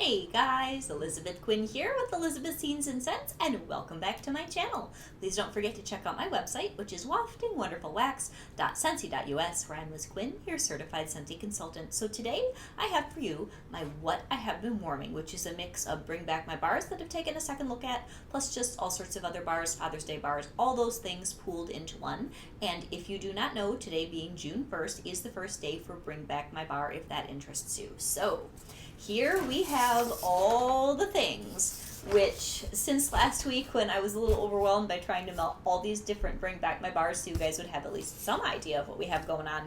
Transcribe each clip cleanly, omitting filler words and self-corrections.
Hey guys, Elizabeth Quinn here with Elizabeth Scenes and Scents, and welcome back to my channel. Please don't forget to check out my website, which is waftingwonderfulwax.scentsy.us, where I'm Liz Quinn, your certified Scentsy consultant. So today I have for you my What I Have Been Warming, which is a mix of bring back my bars that I've taken a second look at, plus just all sorts of other bars, Father's Day bars, all those things pooled into one. And if you do not know, today being June 1st is the first day for Bring Back My Bar, if that interests you. So here we have all the things, which since last week when I was a little overwhelmed by trying to melt all these different Bring Back My Bars so you guys would have at least some idea of what we have going on,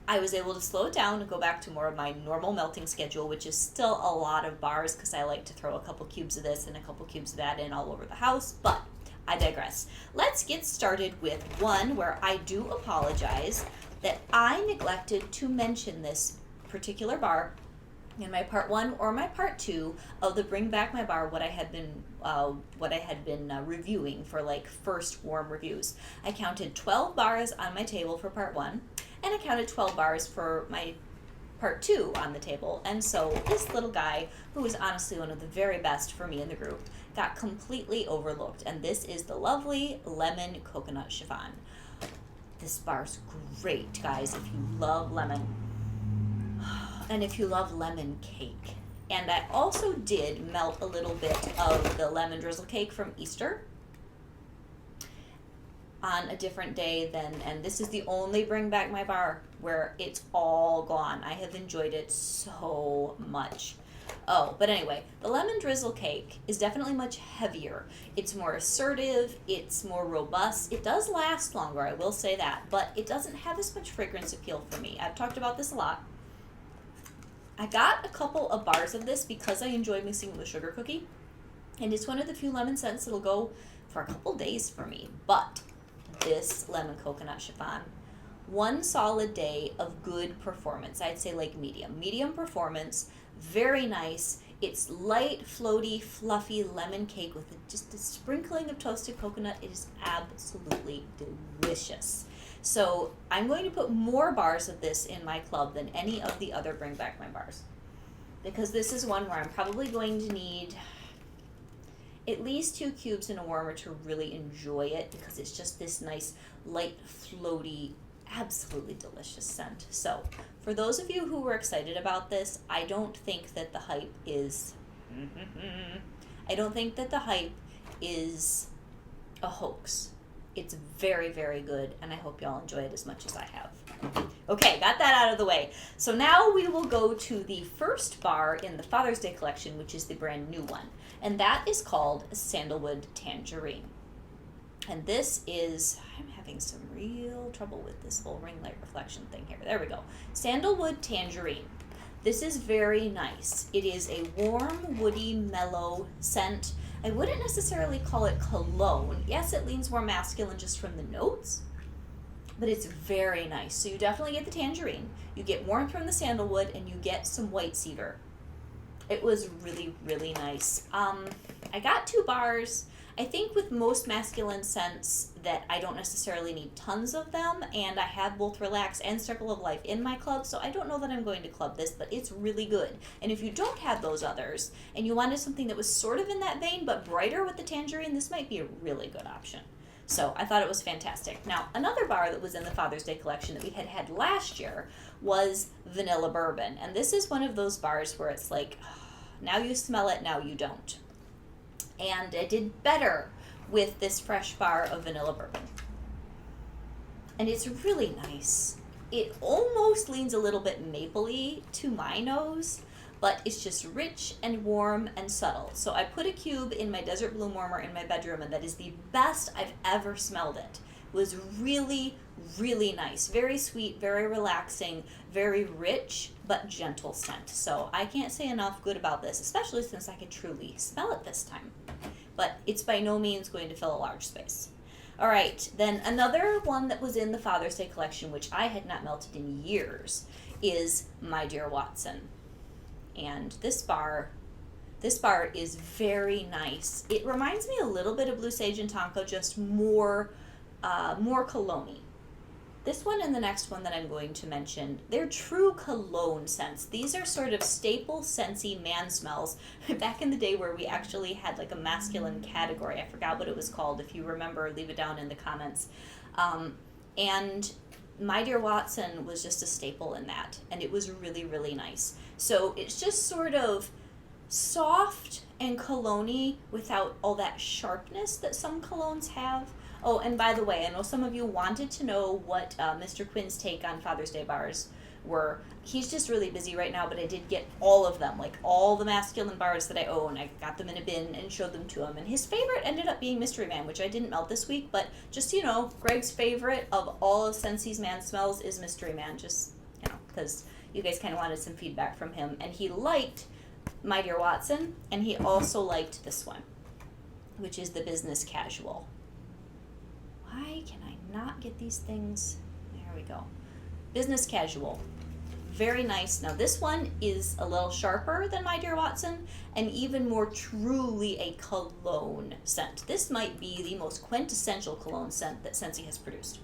I was able to slow it down and go back to more of my normal melting schedule, which is still a lot of bars because I like to throw a couple cubes of this and a couple cubes of that in all over the house, but I digress. Let's get started with one where I do apologize that I neglected to mention this particular bar in my part 1 or my part 2 of the Bring Back My Bar, what I had been reviewing for like first warm reviews. I counted 12 bars on my table for part 1, and I counted 12 bars for my part 2 on the table. And so this little guy, who is honestly one of the very best for me in the group, got completely overlooked. And this is the lovely lemon coconut chiffon. This bar's great, guys, if you love lemon. And if you love lemon cake. And I also did melt a little bit of the lemon drizzle cake from Easter on a different day and this is the only Bring Back My Bar where it's all gone. I have enjoyed it so much. Oh, but anyway, the lemon drizzle cake is definitely much heavier. It's more assertive, it's more robust. It does last longer, I will say that, but it doesn't have as much fragrance appeal for me. I've talked about this a lot. I got a couple of bars of this because I enjoy mixing it with sugar cookie, and it's one of the few lemon scents that'll go for a couple days for me. But this lemon coconut chiffon, one solid day of good performance. I'd say like medium performance, very nice. It's light, floaty, fluffy lemon cake with just a sprinkling of toasted coconut. It is absolutely delicious. So I'm going to put more bars of this in my club than any of the other Bring Back My Bars, because this is one where I'm probably going to need at least 2 cubes in a warmer to really enjoy it, because it's just this nice, light, floaty, absolutely delicious scent. So for those of you who were excited about this, I don't think that the hype is a hoax. It's very, very good, and I hope y'all enjoy it as much as I have. Okay, got that out of the way. So now we will go to the first bar in the Father's Day collection, which is the brand new one, and that is called Sandalwood Tangerine. And this is, I'm having some real trouble with this whole ring light reflection thing here. There we go. Sandalwood Tangerine. This is very nice. It is a warm, woody, mellow scent. I wouldn't necessarily call it cologne. Yes, it leans more masculine just from the notes, but it's very nice. So you definitely get the tangerine, you get warmth from the sandalwood, and you get some white cedar. It was really, really nice. I got 2 bars. I think with most masculine scents that I don't necessarily need tons of them, and I have both Relax and Circle of Life in my club, so I don't know that I'm going to club this, but it's really good. And if you don't have those others, and you wanted something that was sort of in that vein, but brighter with the tangerine, this might be a really good option. So I thought it was fantastic. Now, another bar that was in the Father's Day collection that we had last year was Vanilla Bourbon. And this is one of those bars where it's like, now you smell it, now you don't. And I did better with this fresh bar of Vanilla Bourbon. And it's really nice. It almost leans a little bit mapley to my nose, but it's just rich and warm and subtle. So I put a cube in my Desert Bloom warmer in my bedroom, and that is the best I've ever smelled it. It was really, really nice. Very sweet, very relaxing, very rich, but gentle scent. So I can't say enough good about this, especially since I could truly smell it this time. But it's by no means going to fill a large space. All right, then another one that was in the Father's Day collection, which I had not melted in years, is My Dear Watson. And this bar is very nice. It reminds me a little bit of Blue Sage and Tonka, just more cologne-y. This one and the next one that I'm going to mention, they're true cologne scents. These are sort of staple scentsy man smells. Back in the day where we actually had like a masculine category, I forgot what it was called. If you remember, leave it down in the comments. And My Dear Watson was just a staple in that, and it was really, really nice. So it's just sort of soft and cologne-y without all that sharpness that some colognes have. Oh, and by the way, I know some of you wanted to know what Mr. Quinn's take on Father's Day bars were. He's just really busy right now, but I did get all of them, like all the masculine bars that I own. I got them in a bin and showed them to him. And his favorite ended up being Mystery Man, which I didn't melt this week. But just so you know, Greg's favorite of all of Scentsy's man smells is Mystery Man. Just, because you guys kind of wanted some feedback from him. And he liked My Dear Watson, and he also liked this one, which is the Business Casual. Why can I not get these things? There we go. Business Casual. Very nice. Now this one is a little sharper than My Dear Watson and even more truly a cologne scent. This might be the most quintessential cologne scent that Scentsy has produced.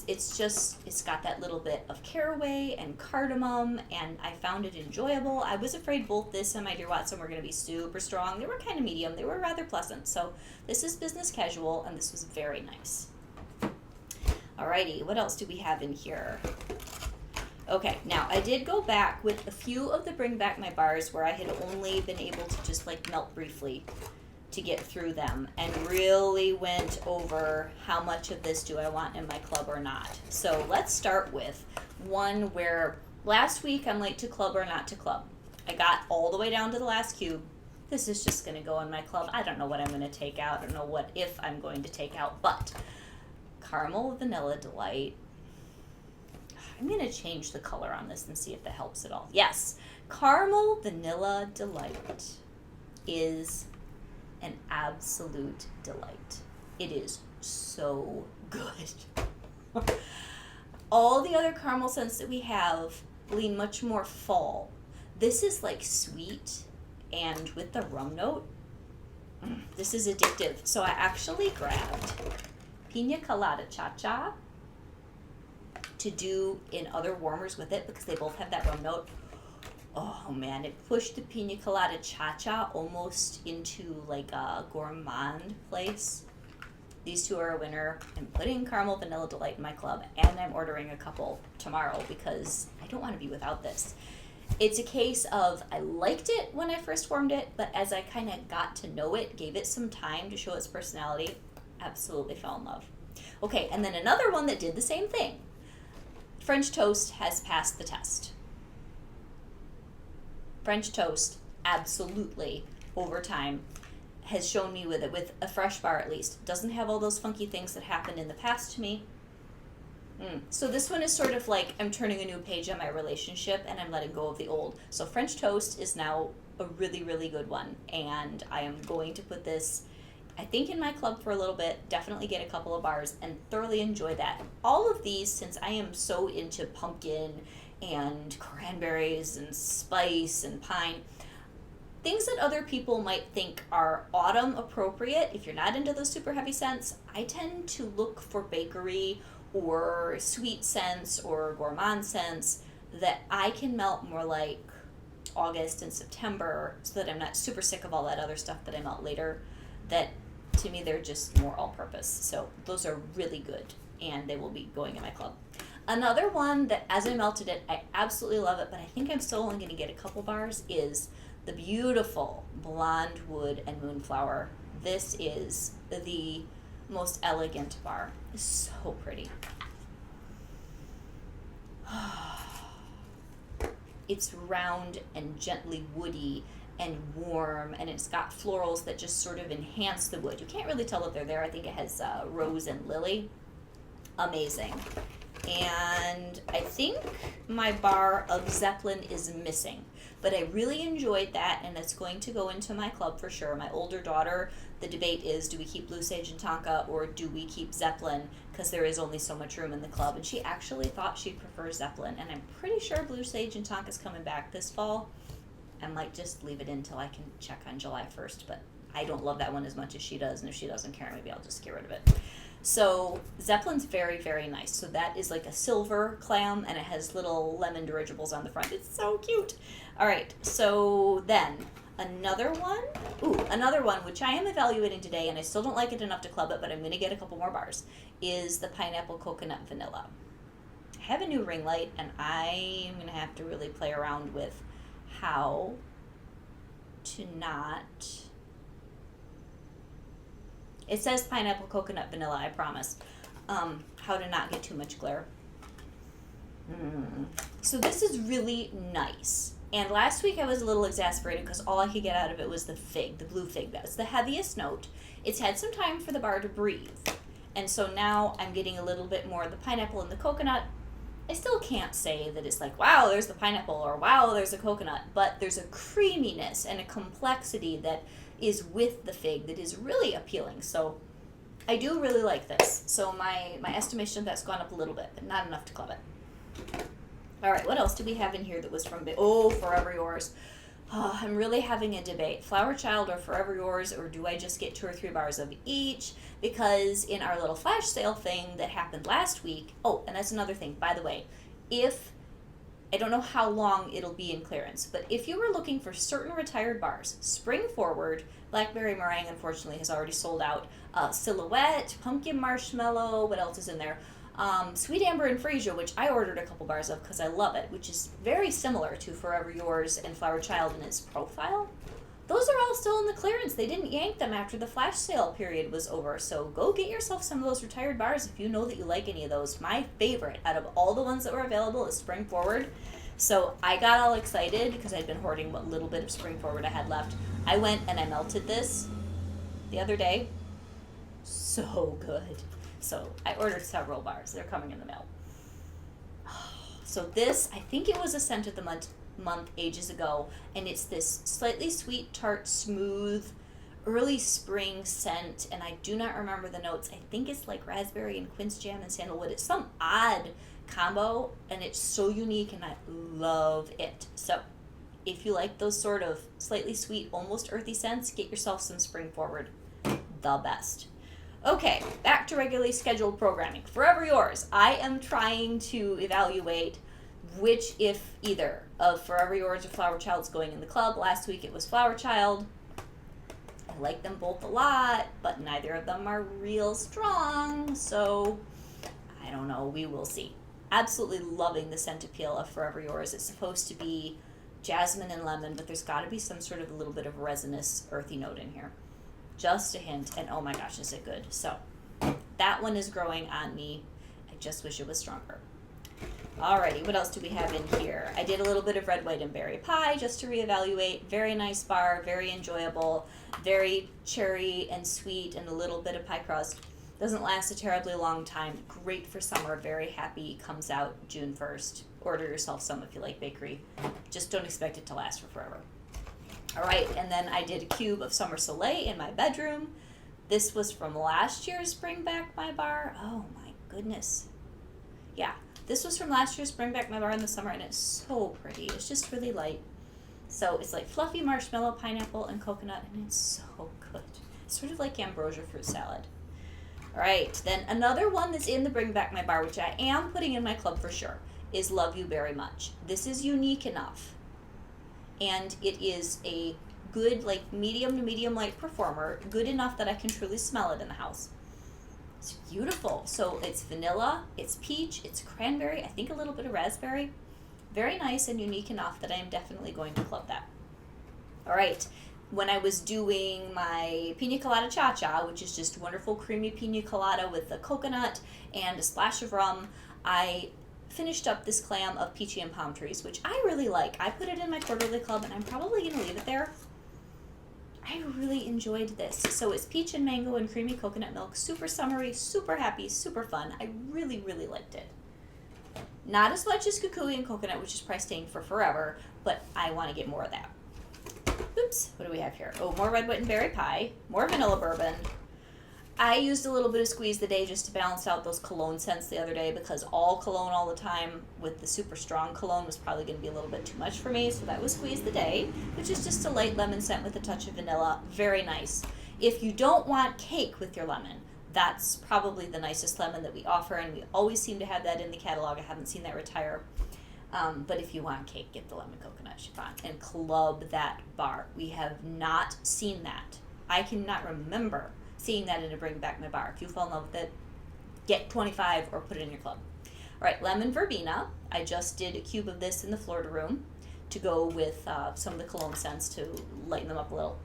It's got that little bit of caraway and cardamom, and I found it enjoyable. I was afraid both this and My Dear Watson were going to be super strong. They were kind of medium. They were rather pleasant. So this is Business Casual, and this was very nice. Alrighty, what else do we have in here? Okay, now I did go back with a few of the Bring Back My bars where I had only been able to just like melt briefly to get through them, and really went over how much of this do I want in my club or not. So let's start with one where last week I'm late to club or not to club. I got all the way down to the last cube. This is just going to go in my club. I don't know what I'm going to take out. I don't know what if I'm going to take out, but Caramel Vanilla Delight. I'm going to change the color on this and see if that helps at all. Yes, Caramel Vanilla Delight is an absolute delight. It is so good. All the other caramel scents that we have lean much more fall. This is like sweet, and with the rum note, this is addictive. So I actually grabbed Pina Colada Cha-Cha to do in other warmers with it because they both have that rum note. Oh man, it pushed the Pina Colada Cha-Cha almost into like a gourmand place. These two are a winner. I'm putting Caramel Vanilla Delight in my club, and I'm ordering a couple tomorrow because I don't want to be without this. It's a case of I liked it when I first formed it, but as I kind of got to know it, gave it some time to show its personality, absolutely fell in love. Okay, and then another one that did the same thing. French Toast has passed the test. French Toast, absolutely, over time, has shown me with it, with a fresh bar at least. Doesn't have all those funky things that happened in the past to me. So this one is sort of like I'm turning a new page on my relationship and I'm letting go of the old. So French Toast is now a really, really good one. And I am going to put this, I think, in my club for a little bit, definitely get a couple of bars and thoroughly enjoy that. All of these, since I am so into pumpkin and cranberries and spice and pine, things that other people might think are autumn appropriate, if you're not into those super heavy scents, I tend to look for bakery or sweet scents or gourmand scents that I can melt more like August and September so that I'm not super sick of all that other stuff that I melt later. That, to me, they're just more all-purpose. So those are really good, and they will be going in my club. Another one that, as I melted it, I absolutely love it, but I think I'm still only going to get a couple bars, is the beautiful Blonde Wood and Moonflower. This is the most elegant bar. It's so pretty. It's round and gently woody and warm, and it's got florals that just sort of enhance the wood. You can't really tell that they're there. I think it has rose and lily. Amazing. And I think my bar of Zeppelin is missing, but I really enjoyed that, and it's going to go into my club for sure. My older daughter, the debate is, do we keep Blue Sage and Tonka or do we keep Zeppelin, because there is only so much room in the club, and she actually thought she'd prefer Zeppelin, and I'm pretty sure Blue Sage and Tonka's coming back this fall. I might just leave it until I can check on July 1st, but I don't love that one as much as she does, and if she doesn't care, maybe I'll just get rid of it. So Zeppelin's very, very nice. So that is like a silver clam, and it has little lemon dirigibles on the front. It's so cute. All right, so then another one, which I am evaluating today, and I still don't like it enough to club it, but I'm going to get a couple more bars, is the pineapple coconut vanilla. I have a new ring light, and I'm going to have to really play around with how to not... It says pineapple coconut vanilla, I promise. How to not get too much glare. So this is really nice. And last week I was a little exasperated because all I could get out of it was the fig, the blue fig. That's the heaviest note. It's had some time for the bar to breathe. And so now I'm getting a little bit more of the pineapple and the coconut. I still can't say that it's like, wow, there's the pineapple, or wow, there's a coconut. But there's a creaminess and a complexity that is with the fig that is really appealing. So I do really like this. So my estimation of that's gone up a little bit, but not enough to club it. All right, what else do we have in here that was from Forever Yours? Oh, I'm really having a debate. Flower Child or Forever Yours, or do I just get 2 or 3 bars of each? Because in our little flash sale thing that happened last week, and that's another thing, by the way, I don't know how long it'll be in clearance, but if you were looking for certain retired bars, spring forward, Blackberry Meringue unfortunately has already sold out, Silhouette, Pumpkin Marshmallow, what else is in there? Sweet Amber and Freesia, which I ordered a couple bars of because I love it, which is very similar to Forever Yours and Flower Child in its profile. Those are all still in the clearance. They didn't yank them after the flash sale period was over, so go get yourself some of those retired bars if you know that you like any of those. My favorite out of all the ones that were available is Spring Forward. So I got all excited because I'd been hoarding what little bit of Spring Forward I had left. I went and I melted this the other day. So good. So I ordered several bars. They're coming in the mail. So this, I think it was a scent of the month ages ago, and it's this slightly sweet, tart, smooth, early spring scent, and I do not remember the notes. I think it's like raspberry and quince jam and sandalwood. It's some odd combo, and it's so unique, and I love it. So if you like those sort of slightly sweet, almost earthy scents, get yourself some Spring Forward. The best. Okay, back to regularly scheduled programming. Forever Yours. I am trying to evaluate which, if either, of Forever Yours or Flower Child's going in the club. Last week it was Flower Child. I like them both a lot, but neither of them are real strong, so I don't know. We will see. Absolutely loving the scent appeal of Forever Yours. It's supposed to be jasmine and lemon, but there's got to be some sort of a little bit of resinous, earthy note in here. Just a hint, and oh my gosh, is it good. So that one is growing on me. I just wish it was stronger. Alrighty, what else do we have in here? I did a little bit of red, white, and berry pie just to reevaluate. Very nice bar, very enjoyable, very cherry and sweet, and a little bit of pie crust. Doesn't last a terribly long time. Great for summer, very happy. Comes out June 1st. Order yourself some if you like bakery. Just don't expect it to last for forever. Alright, and then I did a cube of Summer Soleil in my bedroom. This was from last year's Bring Back My Bar. Oh my goodness. Yeah. This was from last year's Bring Back My Bar in the summer, and it's so pretty. It's just really light. So it's like fluffy marshmallow, pineapple, and coconut, and it's so good. It's sort of like ambrosia fruit salad. All right, then another one that's in the Bring Back My Bar, which I am putting in my club for sure, is Love You Very Much. This is unique enough, and it is a good, like medium to medium light performer, good enough that I can truly smell it in the house. It's beautiful. So it's vanilla, it's peach, it's cranberry, I think a little bit of raspberry. Very nice and unique enough that I am definitely going to club that. All right, when I was doing my pina colada cha-cha, which is just wonderful creamy pina colada with the coconut and a splash of rum, I finished up this clam of peachy and palm trees, which I really like. I put it in my quarterly club, and I'm probably going to leave it there. I really enjoyed this. So it's peach and mango and creamy coconut milk. Super summery, super happy, super fun. I really, really liked it. Not as much as kukui and coconut, which is priced staying for forever, but I want to get more of that. Oops, what do we have here? Oh, more red, white, and berry pie. More vanilla bourbon. I used a little bit of Squeeze the Day just to balance out those cologne scents the other day, because all cologne all the time with the super strong cologne was probably going to be a little bit too much for me. So that was Squeeze the Day, which is just a light lemon scent with a touch of vanilla. Very nice. If you don't want cake with your lemon, That's probably the nicest lemon that we offer, and we always seem to have that in the catalog. I haven't seen that retire. But if you want cake, get the lemon coconut chiffon and club that bar. We have not seen that. I cannot remember seeing that in a Bring Back My Bar. If you fall in love with it, get 25 or put it in your club. All right, lemon verbena. I just did a cube of this in the Florida room to go with some of the cologne scents to lighten them up a little.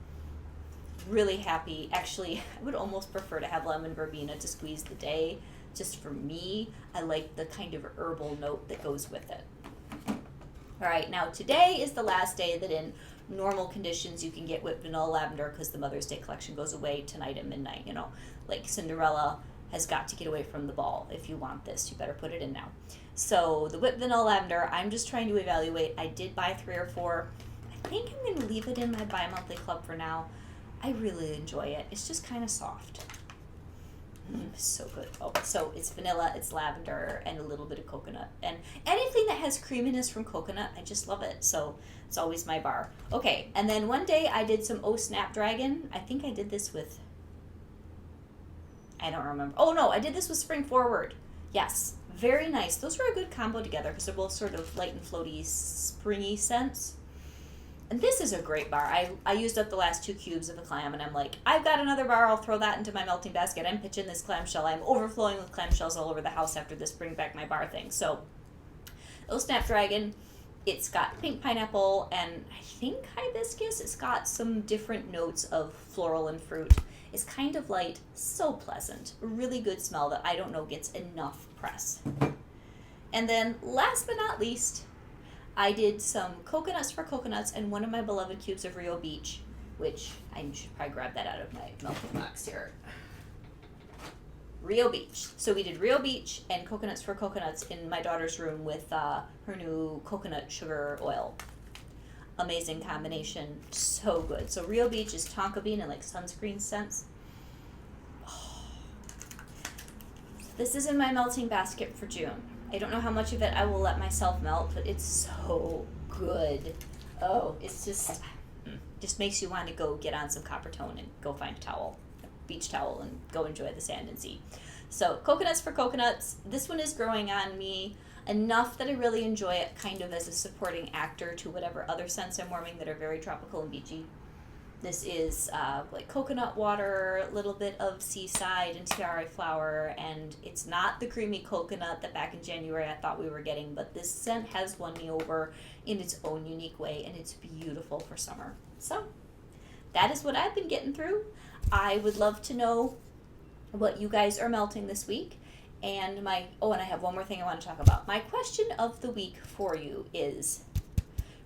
Really happy. Actually, I would almost prefer to have lemon verbena to squeeze the day. Just for me, I like the kind of herbal note that goes with it. All right, now today is the last day that in normal conditions you can get whipped vanilla lavender because the Mother's Day collection goes away tonight at midnight. You know, like Cinderella has got to get away from the ball. If you want this, you better put it in now. So the whipped vanilla lavender, I'm just trying to evaluate. I did buy 3 or 4. I think I'm going to leave it in my bi-monthly club for now. I really enjoy it. It's just kind of soft. So good. Oh, so it's vanilla, it's lavender, and a little bit of coconut. And anything that has creaminess from coconut, I just love it. So it's always my bar. Okay, and then one day I did some Oh Snapdragon. I think I did this with, I don't remember. Oh no, I did this with Spring Forward. Yes, very nice. Those were a good combo together because they're both sort of light and floaty, springy scents. And this is a great bar. I used up the last 2 cubes of a clam, and I'm like, I've got another bar. I'll throw that into my melting basket. I'm pitching this clamshell. I'm overflowing with clamshells all over the house after this Bring Back My Bar thing. So, Oh Snapdragon, it's got pink pineapple and I think hibiscus. It's got some different notes of floral and fruit. It's kind of light, so pleasant. A really good smell that I don't know gets enough press. And then last but not least, I did some coconuts for coconuts and one of my beloved cubes of Rio Beach, which I should probably grab that out of my melting box here. Rio Beach. So we did Rio Beach and coconuts for coconuts in my daughter's room with her new coconut sugar oil. Amazing combination. So good. So Rio Beach is tonka bean and like sunscreen scents. Oh. This is in my melting basket for June. I don't know how much of it I will let myself melt, but it's so good. Oh, it's just makes you want to go get on some copper tone and go find a towel, a beach towel, and go enjoy the sand and sea. So coconuts for coconuts. This one is growing on me enough that I really enjoy it kind of as a supporting actor to whatever other scents I'm warming that are very tropical and beachy. This is like coconut water, a little bit of seaside and tiara flower, and it's not the creamy coconut that back in January I thought we were getting, but this scent has won me over in its own unique way, and it's beautiful for summer. So that is what I've been getting through. I would love to know what you guys are melting this week. And and I have one more thing I want to talk about. My question of the week for you is,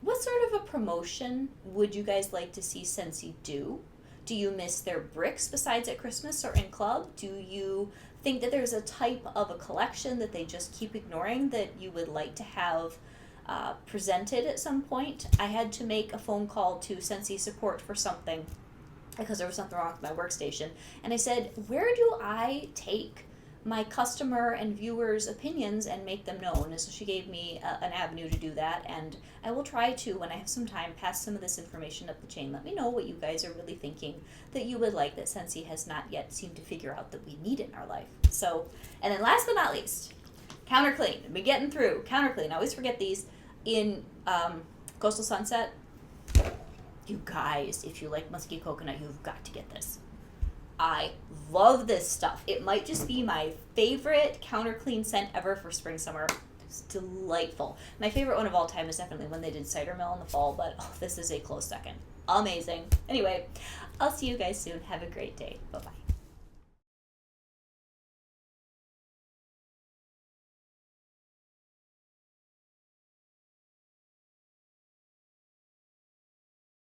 what sort of a promotion would you guys like to see Scentsy do? Do you miss their bricks besides at Christmas or in club? Do you think that there's a type of a collection that they just keep ignoring that you would like to have presented at some point? I had to make a phone call to Scentsy support for something because there was something wrong with my workstation. And I said, where do I take my customer and viewers' opinions and make them known? And so she gave me an avenue to do that, and I will try to, when I have some time, pass some of this information up the chain. Let me know what you guys are really thinking that you would like that Scentsy has not yet seemed to figure out that we need in our life. So, and then last but not least, counter clean. I've been getting through counter clean. I always forget these. In Coastal Sunset, you guys, if you like musky coconut, you've got to get this. I love this stuff. It might just be my favorite counter clean scent ever for spring, summer. It's delightful. My favorite one of all time is definitely when they did Cider Mill in the fall, but this is a close second. Amazing. Anyway, I'll see you guys soon. Have a great day. Bye-bye.